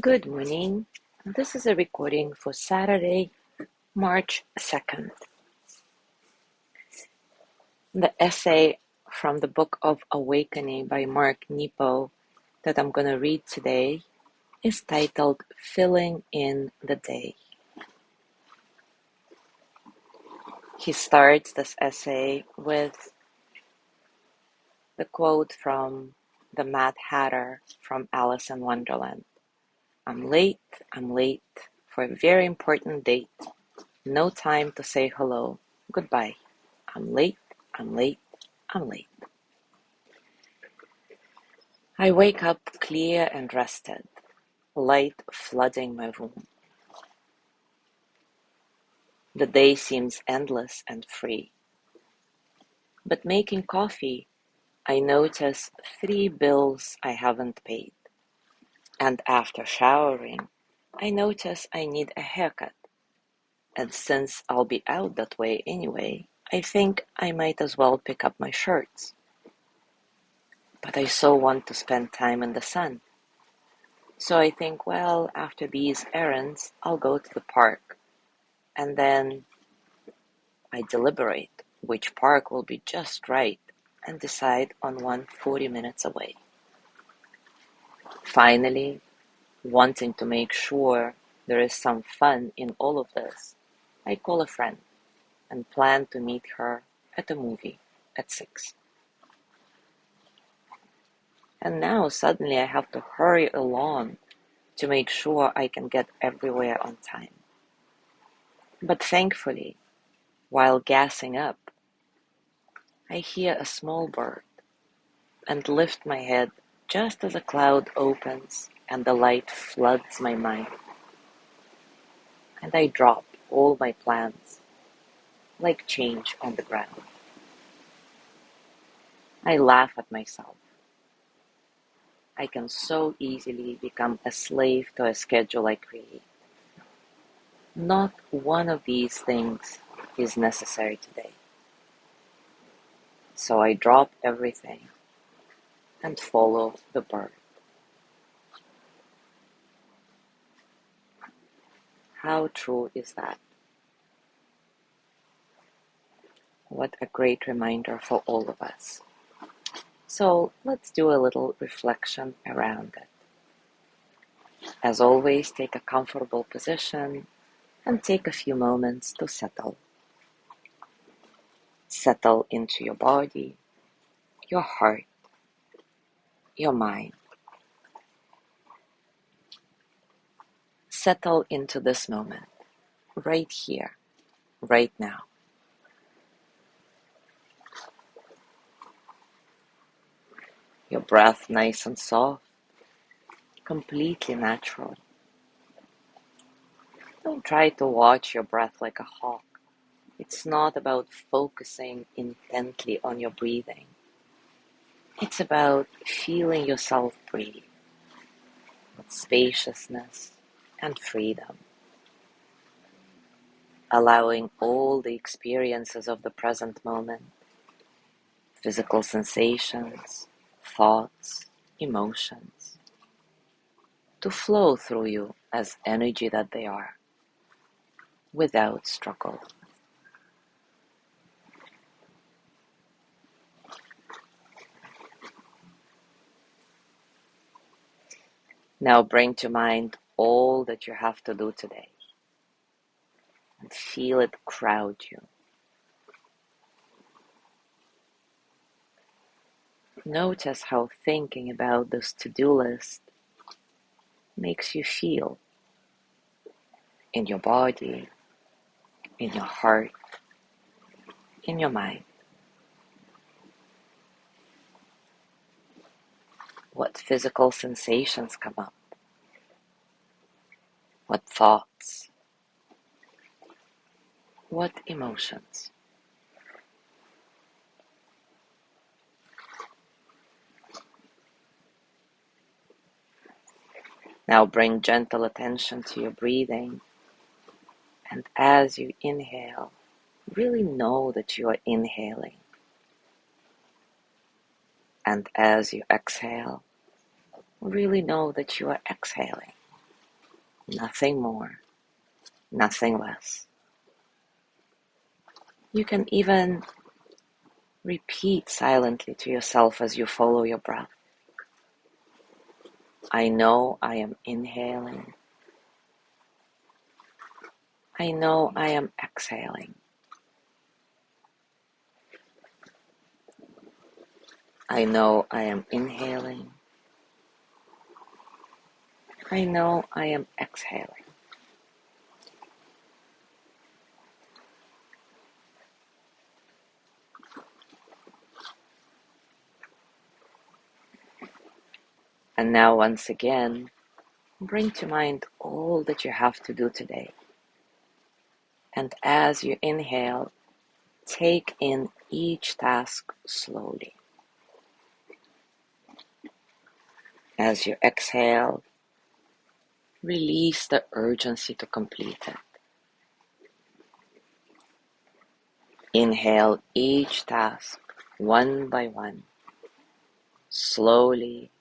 Good morning. This is a recording for Saturday, March 2nd. The essay from the Book of Awakening by Mark Nepo that I'm going to read today is titled Filling in the Day. He starts this essay with the quote from the Mad Hatter from Alice in Wonderland. I'm late for a very important date. No time to say hello. Goodbye. I'm late, I'm late, I'm late. I wake up clear and rested, light flooding my room. The day seems endless and free. But making coffee, I notice 3 bills I haven't paid. And after showering, I notice I need a haircut. And since I'll be out that way anyway, I think I might as well pick up my shirts. But I so want to spend time in the sun. So I think, well, after these errands, I'll go to the park. And then I deliberate which park will be just right and decide on one 40 minutes away. Finally, wanting to make sure there is some fun in all of this, I call a friend and plan to meet her at a movie at 6. And now suddenly I have to hurry along to make sure I can get everywhere on time. But thankfully, while gassing up, I hear a small bird and lift my head just as a cloud opens and the light floods my mind. And I drop all my plans like change on the ground. I laugh at myself. I can so easily become a slave to a schedule I create. Not one of these things is necessary today. So I drop everything and follow the bird. How true is that? What a great reminder for all of us. So let's do a little reflection around it. As always, take a comfortable position and take a few moments to settle. Settle into your body, your heart, your mind. Settle into this moment, right here, right now. Your breath nice and soft, completely natural. Don't try to watch your breath like a hawk. It's not about focusing intently on your breathing. It's about feeling yourself breathe with spaciousness and freedom, allowing all the experiences of the present moment, physical sensations, thoughts, emotions, to flow through you as energy that they are, without struggle. Now bring to mind all that you have to do today and feel it crowd you. Notice how thinking about this to-do list makes you feel in your body, in your heart, in your mind. What physical sensations come up? What thoughts? What emotions? Now bring gentle attention to your breathing, and as you inhale, really know that you are inhaling. And as you exhale, really know that you are exhaling. nothing more, nothing less. You can even repeat silently to yourself as you follow your breath. I know I am inhaling. I know I am exhaling. I know I am inhaling. I know I am exhaling. And now once again, bring to mind all that you have to do today. And as you inhale, take in each task slowly. As you exhale, release the urgency to complete it. Inhale each task one by one, slowly,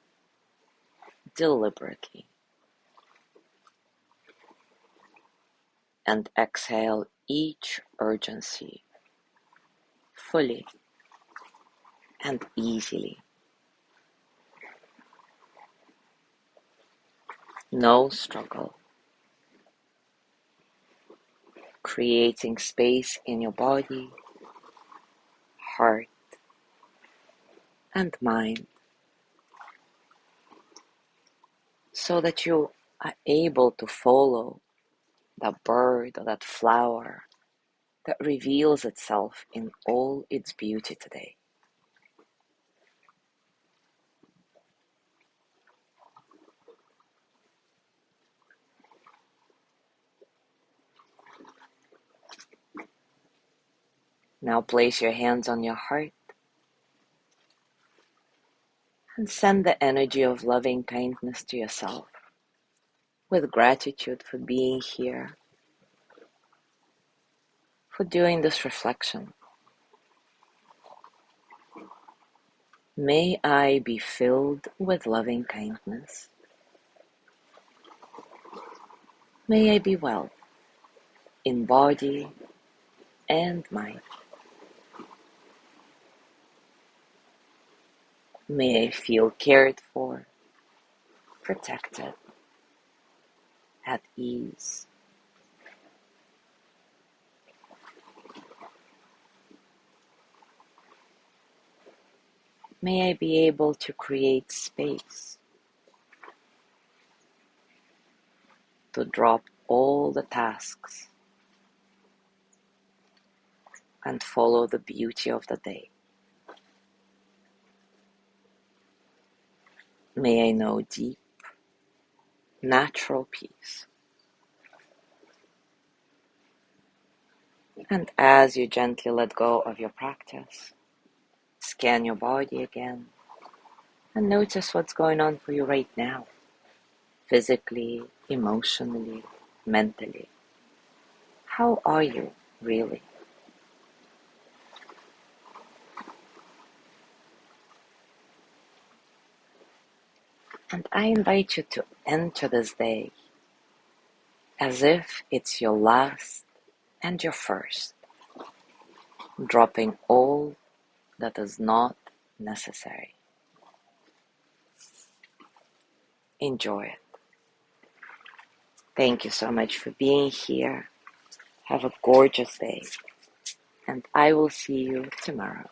deliberately. And exhale each urgency fully and easily. No struggle. Creating space in your body, heart, and mind so that you are able to follow that bird or that flower that reveals itself in all its beauty today. Now place your hands on your heart and send the energy of loving kindness to yourself with gratitude for being here, for doing this reflection. May I be filled with loving kindness. May I be well in body and mind. May I feel cared for, protected, at ease. May I be able to create space to drop all the tasks and follow the beauty of the day. May I know deep, natural peace. And as you gently let go of your practice, scan your body again and notice what's going on for you right now, physically, emotionally, mentally. How are you really? And I invite you to enter this day as if it's your last and your first, dropping all that is not necessary. Enjoy it. Thank you so much for being here. Have a gorgeous day, and I will see you tomorrow.